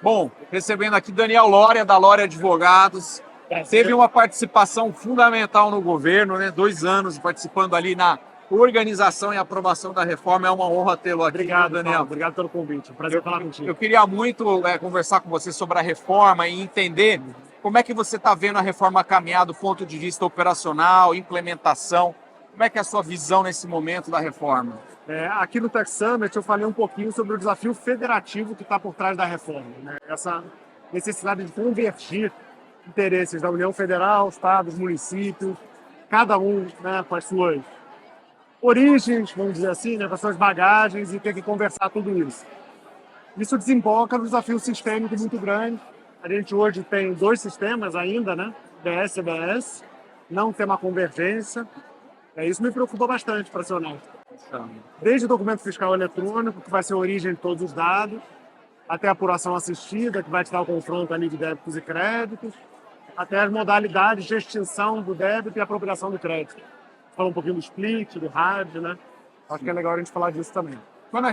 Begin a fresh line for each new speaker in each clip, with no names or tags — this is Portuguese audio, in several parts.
Bom, recebendo aqui Daniel Lória, da Lória Advogados. Teve uma participação fundamental no governo, né? 2 anos participando ali na organização e aprovação da reforma. É uma honra tê-lo aqui.
Obrigado,
Daniel.
Paulo. Obrigado pelo convite. Prazer falar contigo.
Eu queria muito conversar com você sobre a reforma e entender como é que você está vendo a reforma caminhar do ponto de vista operacional, implementação. Como é que é a sua visão nesse momento da reforma?
Aqui no Tech Summit eu falei um pouquinho sobre o desafio federativo que está por trás da reforma, né? Essa necessidade de convergir interesses da União Federal, estados, municípios, cada um, né, com as suas origens, vamos dizer assim, né, com as suas bagagens, e ter que conversar tudo isso. Isso desemboca num desafio sistêmico muito grande. A gente hoje tem 2 sistemas ainda, né? DS e EBS, não tem uma convergência. Isso me preocupa bastante, para ser honesto. Desde o documento fiscal eletrônico, que vai ser a origem de todos os dados, até a apuração assistida, que vai te dar o confronto ali de débitos e créditos, até as modalidades de extinção do débito e apropriação do crédito. Fala um pouquinho do split, do RAD, né? Acho que é legal a gente falar disso também.
Quando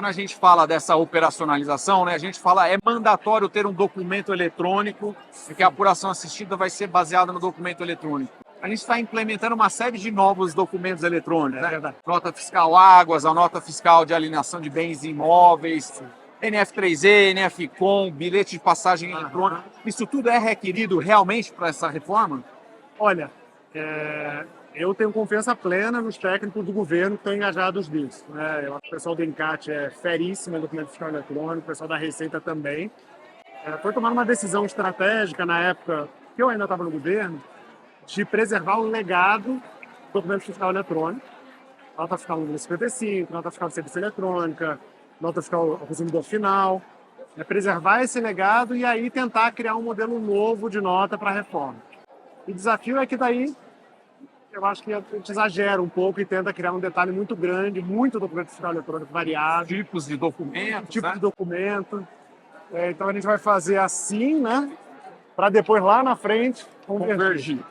a gente fala dessa operacionalização, né, a gente fala é mandatório ter um documento eletrônico, porque a apuração assistida vai ser baseada no documento eletrônico. A gente está implementando uma série de novos documentos eletrônicos, né?
Verdade.
Nota fiscal águas, a nota fiscal de alienação de bens imóveis, NF3E, NF-Com, bilhete de passagem eletrônica. Isso tudo é requerido realmente para essa reforma?
Olha, eu tenho confiança plena nos técnicos do governo que estão engajados nisso, né? O pessoal do ENCAT é feríssimo em documento fiscal eletrônico, o pessoal da Receita também. Foi tomada uma decisão estratégica na época que eu ainda estava no governo, de preservar o legado do documento fiscal eletrônico, nota fiscal no 55, nota fiscal de serviço eletrônica, nota fiscal ao consumidor final, preservar esse legado e aí tentar criar um modelo novo de nota para a reforma. E o desafio é que daí eu acho que a gente exagera um pouco e tenta criar um detalhe muito grande, muito documento fiscal eletrônico variável.
Tipos de documentos,
Tipo
né?
de documento. Então a gente vai fazer assim, né? Para depois lá na frente convergir.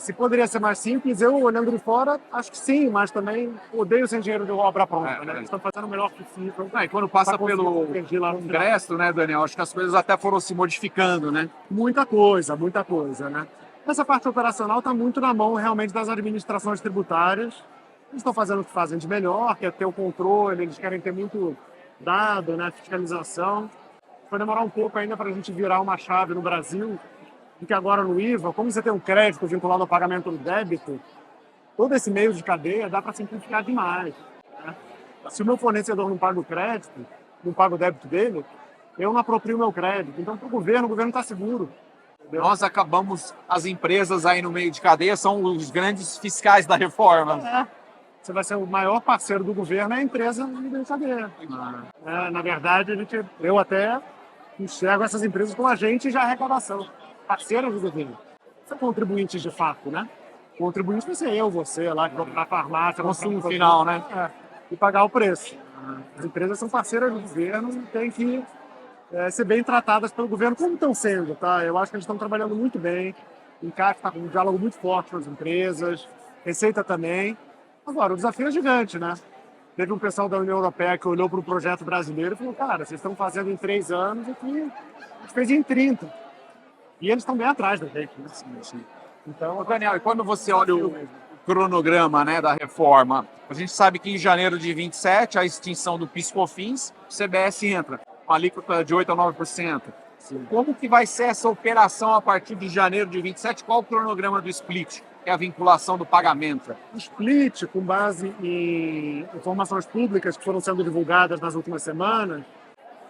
Se poderia ser mais simples, eu olhando de fora, acho que sim, mas também odeio sem dinheiro de obra pronta, né? Eles estão fazendo o melhor possível.
E quando passa
pra
pelo
convergir lá no final.
Congresso, né, Daniel? Acho que as coisas até foram se modificando, né?
Muita coisa, né? Essa parte operacional está muito na mão realmente das administrações tributárias. Eles estão fazendo o que fazem de melhor, que é ter o controle, eles querem ter muito dado, né? Fiscalização. Vai demorar um pouco ainda para a gente virar uma chave no Brasil, de que agora no IVA, como você tem um crédito vinculado ao pagamento do débito, todo esse meio de cadeia dá para simplificar demais, né? Se o meu fornecedor não paga o crédito, não paga o débito dele, eu não aproprio o meu crédito. Então, para o governo está seguro. Entendeu?
Nós acabamos, as empresas aí no meio de cadeia são os grandes fiscais da reforma.
Você vai ser o maior parceiro do governo, é a empresa no meio de cadeia. Na verdade, eu até enxergo essas empresas como agentes de arrecadação, parceiros do governo. São contribuintes de fato, né? Contribuinte vai ser eu, você, lá que vai para a farmácia,
Consumo final, né?
E pagar o preço. As empresas são parceiras do governo e têm que ser bem tratadas pelo governo, como estão sendo, tá? Eu acho que eles estão trabalhando muito bem. O ENCAT está com um diálogo muito forte com as empresas, Receita também. Agora, o desafio é gigante, né? Teve um pessoal da União Europeia que olhou para o projeto brasileiro e falou, cara, vocês estão fazendo em 3 anos o que a gente fez em 30. E eles estão bem atrás da gente, né?
Então, Daniel, e quando você olha o cronograma, né, da reforma, a gente sabe que em janeiro de 27, a extinção do PIS/COFINS, o CBS entra com alíquota de 8% a 9%. Sim. Como que vai ser essa operação a partir de janeiro de 27? Qual o cronograma do split, que é a vinculação do pagamento?
O split, com base em informações públicas que foram sendo divulgadas nas últimas semanas,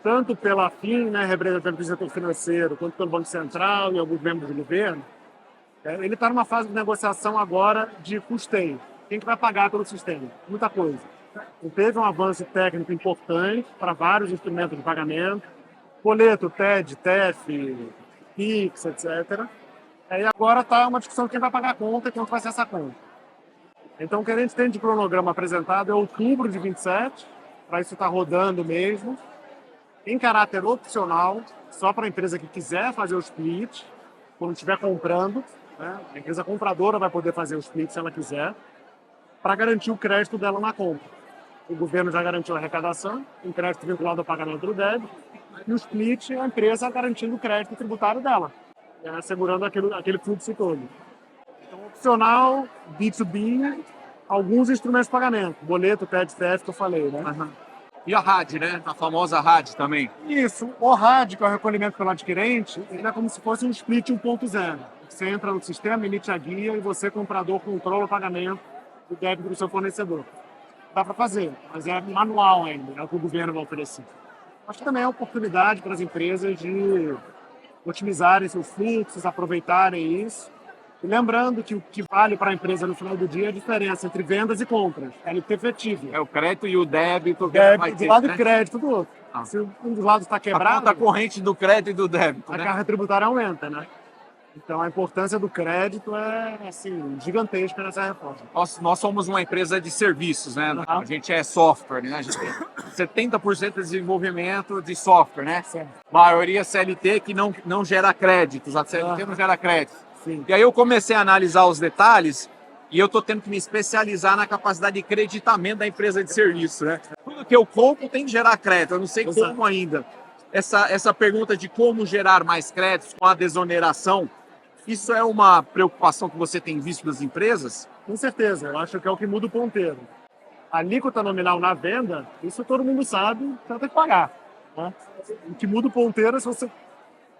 tanto pela FIM, né, representante do setor financeiro, quanto pelo Banco Central e alguns membros do governo, ele está numa fase de negociação agora de custeio. Quem que vai pagar pelo sistema? Muita coisa. Então, teve um avanço técnico importante para vários instrumentos de pagamento, boleto, TED, TEF, PIX, etc. E agora está uma discussão de quem vai pagar a conta e quanto vai ser essa conta. Então, o que a gente tem de cronograma apresentado é outubro de 27, para isso estar rodando mesmo, em caráter opcional, só para a empresa que quiser fazer o split, quando estiver comprando, né? A empresa compradora vai poder fazer o split se ela quiser, para garantir o crédito dela na compra. o governo já garantiu a arrecadação, um crédito vinculado ao pagamento do débito, e o split, a empresa garantindo o crédito tributário dela, né, assegurando aquele fluxo todo. Então, opcional, B2B, alguns instrumentos de pagamento, boleto, TED-TF que eu falei, né?
Uhum. E a RAD, né? A famosa RAD também.
Isso. O RAD, que é o recolhimento pelo adquirente, ele é como se fosse um split 1.0. Você entra no sistema, emite a guia e você, comprador, controla o pagamento do débito do seu fornecedor. Dá para fazer, mas é manual ainda, é o que o governo vai oferecer. Acho que também é uma oportunidade para as empresas de otimizarem seus fluxos, aproveitarem isso. E lembrando que o que vale para a empresa no final do dia é a diferença entre vendas e compras. É o efetivo.
É o crédito e o débito.
Débito do lado e crédito do outro.
Ah.
Se um dos lados está quebrado,
A conta corrente do crédito e do débito,
a
né?
carga tributária aumenta, né? Então a importância do crédito é assim, gigantesca nessa reforma.
Nós somos uma empresa de serviços, né?
Uhum.
A gente é software, né? A gente tem 70% de desenvolvimento de software, né?
Certo.
Maioria CLT que não gera créditos. A CLT não gera crédito.
Sim.
E aí eu comecei a analisar os detalhes e eu estou tendo que me especializar na capacidade de creditamento da empresa de serviço, né? Tudo que eu compro tem que gerar crédito, eu não sei
Exato.
como ainda. Essa pergunta de como gerar mais créditos com a desoneração, isso é uma preocupação que você tem visto das empresas?
Com certeza, eu acho que é o que muda o ponteiro. A alíquota nominal na venda, isso todo mundo sabe, você tem que pagar, né? O que muda o ponteiro é se você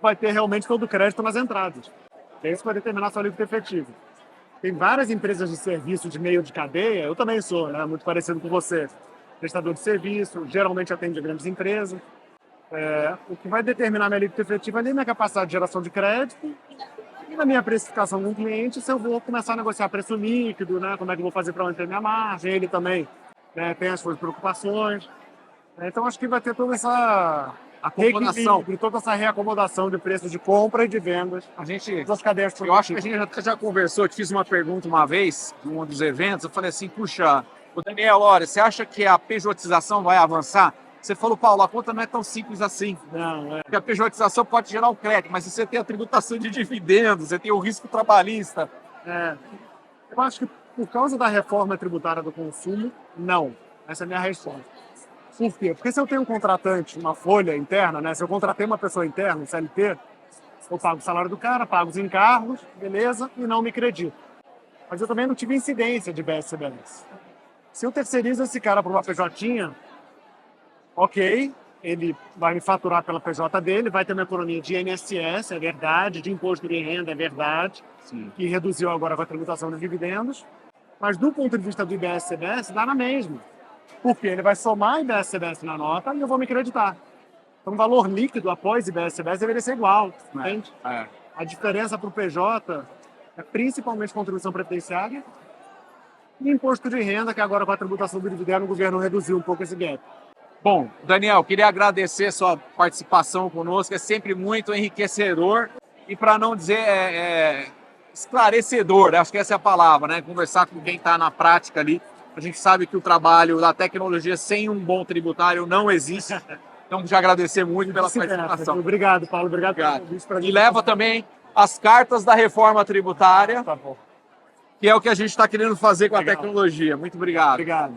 vai ter realmente todo o crédito nas entradas. É isso que vai determinar a sua alíquota efetiva. Tem várias empresas de serviço de meio de cadeia, eu também sou, né? Muito parecido com você. Prestador de serviço, geralmente atende grandes empresas. O que vai determinar a minha alíquota efetiva ali é minha capacidade de geração de crédito e na minha precificação com o cliente, se eu vou começar a negociar preço líquido, né? Como é que eu vou fazer para manter minha margem, ele também, né, tem as suas preocupações. Então acho que vai ter toda essa
Acomodação.
toda essa reacomodação de preços de compra e de vendas das cadeias
Eu acho que a gente já conversou, eu te fiz uma pergunta uma vez, em um dos eventos, eu falei assim, puxa, o Daniel, olha, você acha que a pejotização vai avançar? Você falou, Paulo, a conta não é tão simples assim.
Não,
Porque a pejotização pode gerar um crédito, mas se você tem a tributação de dividendos, você tem o risco trabalhista.
Eu acho que por causa da reforma tributária do consumo, não. Essa é a minha resposta. Por quê? Porque se eu tenho um contratante, uma folha interna, né? Se eu contratei uma pessoa interna, um CLT, eu pago o salário do cara, pago os encargos, beleza, e não me credito. Mas eu também não tive incidência de BS-CBS. Se eu terceirizo esse cara para uma PJ, ok, ele vai me faturar pela PJ dele, vai ter uma economia de INSS, é verdade, de imposto de renda, é verdade,
Sim.
que reduziu agora com a tributação dos dividendos, mas do ponto de vista do IBS-CBS, dá na mesma. Porque ele vai somar IBS-CBS na nota e eu vou me creditar. Então, o valor líquido após IBS-CBS deveria ser igual, entende? A diferença para o PJ é principalmente contribuição previdenciária e imposto de renda, que agora com a tributação do dividendo o governo reduziu um pouco esse gap.
Bom, Daniel, queria agradecer sua participação conosco, é sempre muito enriquecedor e, para não dizer, esclarecedor, acho que essa é a palavra, né? Conversar com quem está na prática ali. A gente sabe que o trabalho da tecnologia sem um bom tributário não existe. Então, te agradecer muito pela participação.
Obrigado, Paulo. Obrigado.
E leva também as cartas da reforma tributária,
Tá bom.
que é o que a gente está querendo fazer com a tecnologia. Muito obrigado.
Obrigado.